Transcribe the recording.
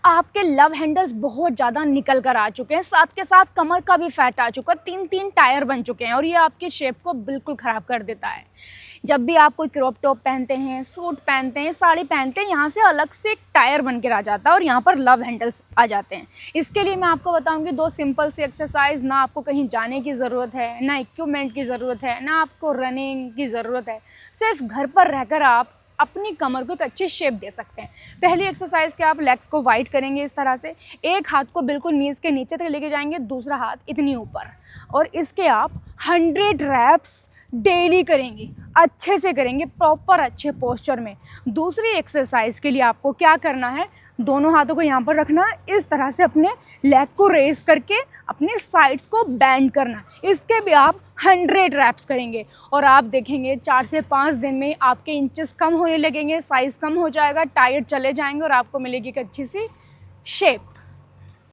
आपके love handles बहुत ज़्यादा निकल कर आ चुके हैं, साथ के साथ कमर का भी फैट आ चुका है, 3-3 टायर बन चुके हैं और ये आपकी शेप को बिल्कुल ख़राब कर देता है। जब भी आप कोई क्रॉप टॉप पहनते हैं, सूट पहनते हैं, साड़ी पहनते हैं, यहाँ से अलग से एक टायर बन कर आ जाता है और यहाँ पर लव हैंडल्स आ जाते हैं। इसके लिए मैं आपको बताऊंगी 2 सिंपल सी एक्सरसाइज। ना आपको कहीं जाने की ज़रूरत है, ना इक्विपमेंट की ज़रूरत है, ना आपको रनिंग की ज़रूरत है। सिर्फ घर पर रहकर आप अपनी कमर को एक अच्छी शेप दे सकते हैं। पहली एक्सरसाइज के आप लेग्स को वाइड करेंगे इस तरह से, एक हाथ को बिल्कुल नीज के नीचे तक लेके जाएंगे, दूसरा हाथ इतनी ऊपर, और इसके आप 100 रैप्स डेली करेंगे, अच्छे से करेंगे, प्रॉपर अच्छे पोस्चर में। दूसरी एक्सरसाइज के लिए आपको क्या करना है, दोनों हाथों को यहाँ पर रखना, इस तरह से अपने लेग को रेस करके अपने साइड्स को बेंड करना। इसके भी आप 100 रैप्स करेंगे और आप देखेंगे 4 से 5 दिन में आपके इंचेस कम होने लगेंगे, साइज़ कम हो जाएगा, टायर चले जाएंगे और आपको मिलेगी एक अच्छी सी शेप।